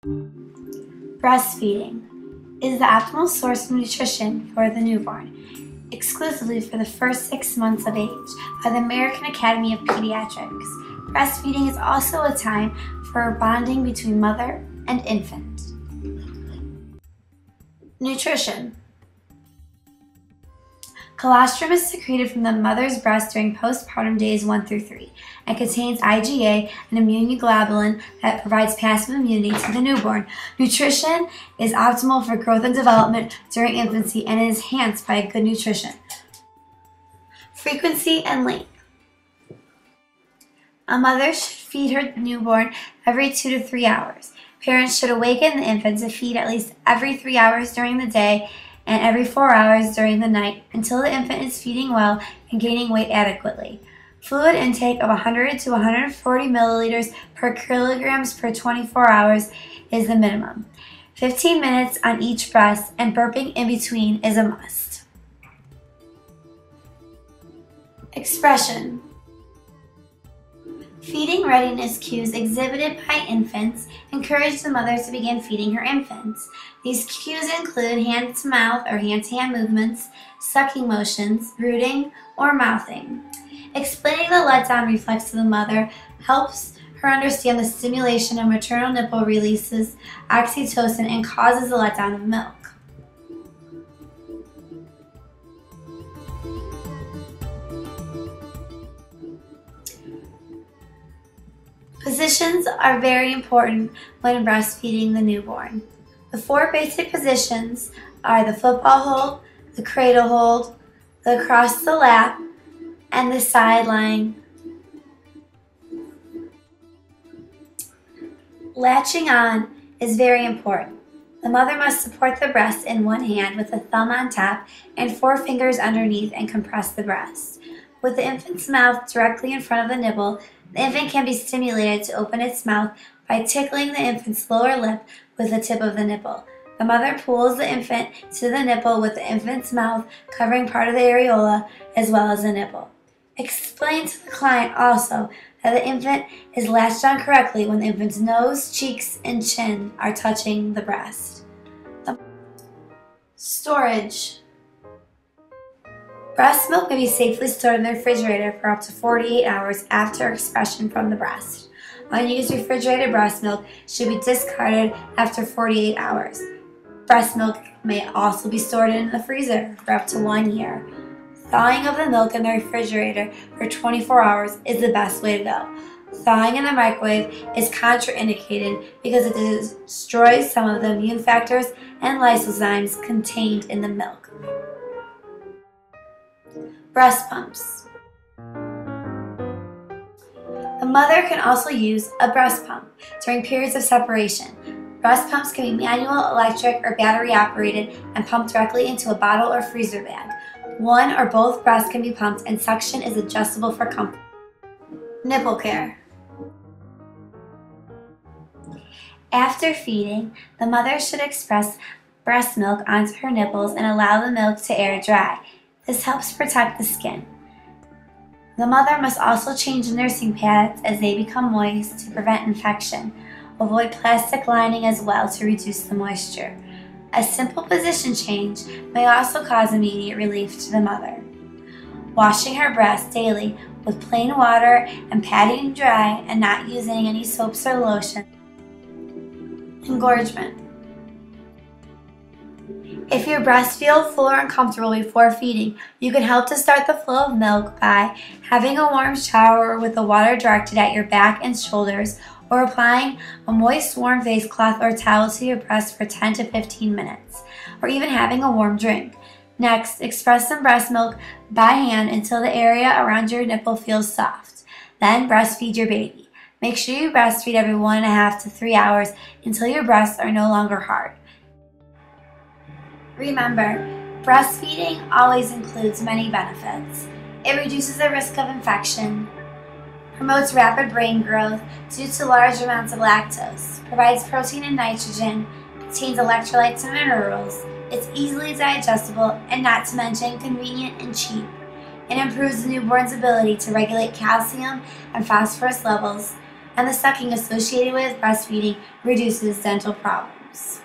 Breastfeeding is the optimal source of nutrition for the newborn, exclusively for the first 6 months of age by the American Academy of Pediatrics. Breastfeeding is also a time for bonding between mother and infant. Nutrition. Colostrum is secreted from the mother's breast during postpartum days 1 through 3 and contains IgA, an immunoglobulin that provides passive immunity to the newborn. Nutrition is optimal for growth and development during infancy and is enhanced by good nutrition. Frequency and length. A mother should feed her newborn every 2 to 3 hours. Parents should awaken the infant to feed at least every 3 hours during the day and every 4 hours during the night until the infant is feeding well and gaining weight adequately. Fluid intake of 100 to 140 milliliters per kilograms per 24 hours is the minimum. 15 minutes on each breast and burping in between is a must. Expression. Feeding readiness cues exhibited by infants encourage the mother to begin feeding her infants. These cues include hand-to-mouth or hand-to-hand movements, sucking motions, brooding, or mouthing. Explaining the letdown reflex to the mother helps her understand the stimulation of maternal nipple releases oxytocin and causes the letdown of milk. Positions are very important when breastfeeding the newborn. The 4 basic positions are the football hold, the cradle hold, the across the lap, and the side lying. Latching on is very important. The mother must support the breast in one hand with the thumb on top and 4 fingers underneath and compress the breast. With the infant's mouth directly in front of the nipple, the infant can be stimulated to open its mouth by tickling the infant's lower lip with the tip of the nipple. The mother pulls the infant to the nipple with the infant's mouth covering part of the areola as well as the nipple. Explain to the client also that the infant is latched on correctly when the infant's nose, cheeks, and chin are touching the breast. Storage. Breast milk may be safely stored in the refrigerator for up to 48 hours after expression from the breast. Unused refrigerated breast milk should be discarded after 48 hours. Breast milk may also be stored in the freezer for up to 1 year. Thawing of the milk in the refrigerator for 24 hours is the best way to go. Thawing in the microwave is contraindicated because it destroys some of the immune factors and lysozymes contained in the milk. Breast pumps. The mother can also use a breast pump during periods of separation. Breast pumps can be manual, electric, or battery operated and pumped directly into a bottle or freezer bag. One or both breasts can be pumped and suction is adjustable for comfort. Nipple care. After feeding, the mother should express breast milk onto her nipples and allow the milk to air dry. This helps protect the skin. The mother must also change the nursing pads as they become moist to prevent infection. Avoid plastic lining as well to reduce the moisture. A simple position change may also cause immediate relief to the mother. Washing her breast daily with plain water and patting dry and not using any soaps or lotion. Engorgement. If your breasts feel full or uncomfortable before feeding, you can help to start the flow of milk by having a warm shower with the water directed at your back and shoulders, or applying a moist warm face cloth or towel to your breast for 10 to 15 minutes, or even having a warm drink. Next, express some breast milk by hand until the area around your nipple feels soft. Then breastfeed your baby. Make sure you breastfeed every 1.5 to 3 hours until your breasts are no longer hard. Remember, breastfeeding always includes many benefits. It reduces the risk of infection, promotes rapid brain growth due to large amounts of lactose, provides protein and nitrogen, contains electrolytes and minerals, it's easily digestible, and not to mention convenient and cheap. It improves the newborn's ability to regulate calcium and phosphorus levels, and the sucking associated with breastfeeding reduces dental problems.